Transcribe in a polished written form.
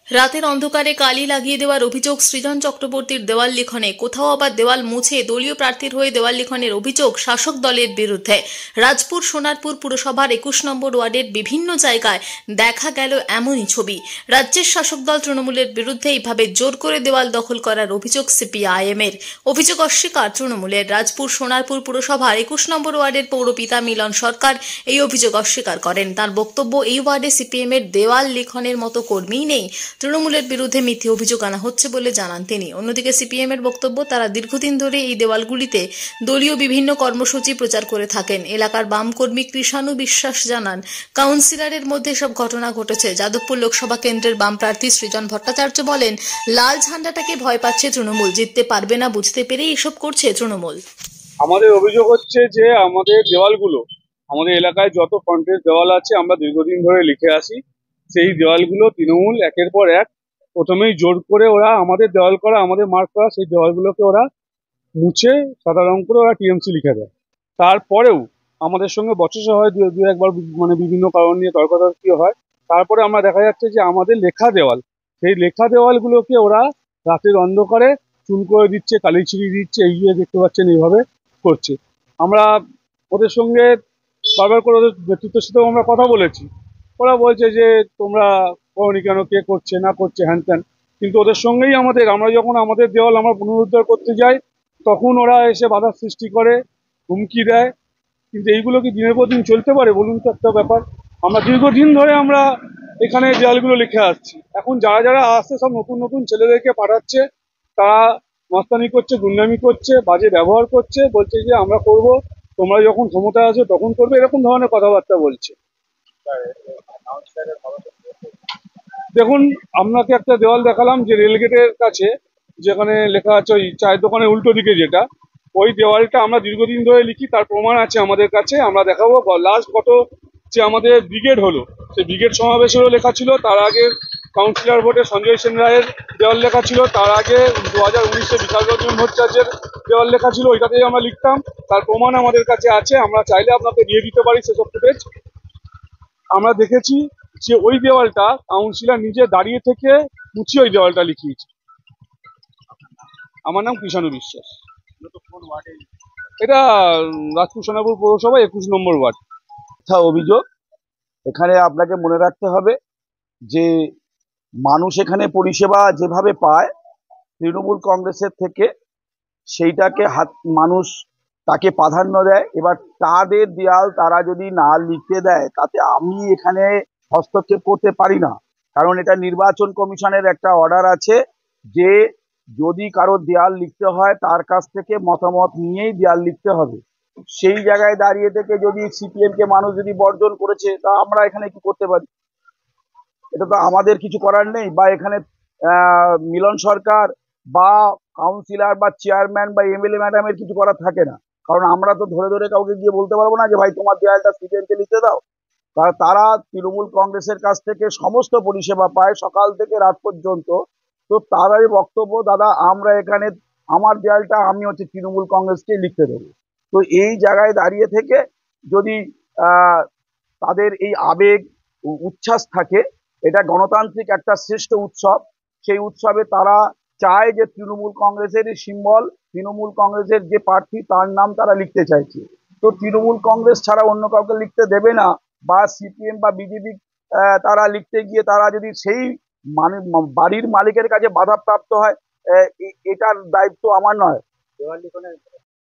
রাতের অন্ধকারে কালি লাগিয়ে দেওয়ার অভিযোগ সৃজন চক্রবর্তীর দেওয়াল লিখনে, কোথাও আবার দেওয়াল মুছে দলীয় প্রার্থীর হয়ে দেওয়াল লিখনের অভিযোগ শাসক দলের বিরুদ্ধে। রাজপুর সোনারপুর পুরসভার ২১ নম্বর ওয়ার্ডের বিভিন্ন জায়গায় দেখা গেল এমনই ছবি। রাজ্যের শাসক দল তৃণমূলের বিরুদ্ধে এইভাবে জোর করে দেওয়াল দখল করার অভিযোগ সিপিআইএম এর। অভিযোগ অস্বীকার তৃণমূলের। রাজপুর সোনারপুর পুরসভার ২১ নম্বর ওয়ার্ডের পৌরপিতা মিলন সরকার এই অভিযোগ অস্বীকার করেন। তার বক্তব্য, এই ওয়ার্ডে সিপিএম এর দেওয়াল লিখনের মতো কর্মীই নেই। তৃণমূলের বিরুদ্ধে মিথ্যে অভিযোগ আনা হচ্ছে বলে জানান তিনি। অন্যদিকে সিপিএম এর বক্তব্য, তারা দীর্ঘদিন ধরে এই দেওয়ালগুলিতে দলীয় বিভিন্ন কর্মসূচি প্রচার করে থাকেন। এলাকার বাম কর্মী কৃষাণু বিশ্বাস জানান, কাউন্সিলরের মধ্যে সব ঘটনা ঘটেছে। যাদবপুর লোকসভা কেন্দ্রের বাম প্রার্থী সৃজন ভট্টাচার্য বলেন, লাল ঝান্ডাটাকে ভয় পাচ্ছে তৃণমূল, জিততে পারবে না বুঝতে পেরেই এসব করছে তৃণমূল। আমাদের অভিযোগ হচ্ছে যে আমাদের দেওয়ালগুলো, আমাদের এলাকায় যত ফ্রন্টের দেওয়াল আছে আমরা দীর্ঘদিন ধরে লিখে আসি, সেই দেওয়ালগুলো তৃণমূল একের পর এক প্রথমেই জোর করে ওরা আমাদের দেওয়াল করা, আমাদের মার্ক করা সেই দেওয়ালগুলোকে ওরা মুছে সাদা রং করে ওরা টিএমসি লিখে দেয়। তারপরেও আমাদের সঙ্গে বচসা হয়, দু একবার মানে বিভিন্ন কারণ নিয়ে তর্কাতর্কি হয়। তারপরে আমরা দেখা যাচ্ছে যে আমাদের লেখা দেওয়াল, সেই লেখা দেওয়ালগুলোকে ওরা রাতের অন্ধকারে চুন করে দিচ্ছে, কালি ছিড়িয়ে দিচ্ছে, এই যে দেখতে পাচ্ছেন এইভাবে করছে। আমরা ওদের সঙ্গে বারবার করে ওদের ব্যক্তিত্বের সাথেও আমরা কথা বলেছি। ওরা বলছে যে তোমরা করনি কেন, কে করছে না করছে হ্যান ত্যান। কিন্তু ওদের সঙ্গেই আমরা যখন আমাদের দেওয়াল আমরা পুনরুদ্ধার করতে যাই তখন ওরা এসে বাধার সৃষ্টি করে, হুমকি দেয়। কিন্তু এইগুলো কি দিনের পর দিন চলতে পারে বলুন তো একটা ব্যাপার। আমরা দীর্ঘদিন ধরে আমরা এখানে দেওয়ালগুলো লিখে আসছি। এখন যারা যারা আসছে সব নতুন নতুন ছেলেদেরকে পাঠাচ্ছে, তারা মস্তানি করছে, গুন্ডামি করছে, বাজে ব্যবহার করছে, বলছে যে আমরা করব, তোমরা যখন ক্ষমতা আসবে তখন করবে, এরকম ধরনের কথাবার্তা বলছে। দেখুন, আপনাকে একটা দেওয়াল দেখালাম যে রেলগেটের কাছে, যেখানে লেখা আছে ওই চায়ের দোকানের উল্টো দিকে যেটা, ওই দেওয়ালটা আমরা দীর্ঘদিন ধরে লিখি, তার প্রমাণ আছে আমাদের কাছে, আমরা দেখাবো। লাস্ট গত যে আমাদের ব্রিগেড হলো, সেই ব্রিগেড সমাবেশেরও লেখা ছিল, তার আগে কাউন্সিলর ভোটে সঞ্জয় সেন রায়ের দেওয়াল লেখা ছিল, তার আগে 2019-এ বিকাশ রঞ্জন ভট্টাচার্যের দেওয়াল লেখা ছিল, ওইটাতেই আমরা লিখতাম। তার প্রমাণ আমাদের কাছে আছে, আমরা চাইলে আপনাকে দিয়ে দিতে পারি সেসব ফুটেজ। আমরা দেখেছি যে ওই দেওয়ালটা কাউন্সিলর নিজে দাঁড়িয়ে থেকে মুছিয়ে ওই দেওয়ালটা লিখিয়েছে। আমার নাম কৃষাণু বিশ্বাস। এটা রাজপুর সোনারপুর পৌরসভা 21 নম্বর ওয়ার্ড। অভিযোগ, এখানে আপনাকে মনে রাখতে হবে যে মানুষ এখানে পরিষেবা যেভাবে পায় তৃণমূল কংগ্রেসের থেকে, সেইটাকে মানুষ তাকে প্রাধান্য দেয়। এবার তাদের দেয়াল তারা যদি না লিখতে দেয় তাতে আমি এখানে হস্তক্ষেপ করতে পারি না, কারণ এটা নির্বাচন কমিশনের একটা অর্ডার আছে যে যদি কারো দেয়াল লিখতে হয় তার কাছ থেকে মতামত নিয়েই দেয়াল লিখতে হবে। সেই জায়গায় দাঁড়িয়ে থেকে যদি সিপিএম কে মানুষ যদি বর্জন করেছে, তা আমরা এখানে কি করতে পারি? এটা তো আমাদের কিছু করার নেই। বা এখানে মিলন সরকার বা কাউন্সিলর বা চেয়ারম্যান বা এমএলএ ম্যাডামের কিছু করার থাকে না, কারণ আমরা তো ধরে ধরে কাউকে গিয়ে বলতে পারবো না যে ভাই তোমার দেয়ালটা সিপিএম কে লিখতে দাও। তারা তৃণমূল কংগ্রেসের কাছ থেকে সমস্ত পরিষেবা পায় সকাল থেকে রাত পর্যন্ত। তো তারাই বক্তব্য, দাদা আমরা এখানে আমার দেয়ালটা আমি তৃণমূল কংগ্রেসকে লিখতে দেবো। তো এই জায়গায় দাঁড়িয়ে থেকে যদি তাদের এই আবেগ উচ্ছ্বাস থাকে, এটা গণতান্ত্রিক একটা শ্রেষ্ঠ উৎসব, সেই উৎসবে তারা চায় যে তৃণমূল কংগ্রেসের সিম্বল, তৃণমূল কংগ্রেসের যে প্রার্থী তার নাম তারা লিখতে চাইছে। তো তৃণমূল কংগ্রেস ছাড়া অন্য কাউকে লিখতে দেবে না, বা সিপিএম বা বিজেপি তারা লিখতে গিয়ে তারা যদি সেই মানে বাড়ির মালিকের কাছে বাধাপ্রাপ্ত হয়, এটার দায়িত্ব আমার নয়।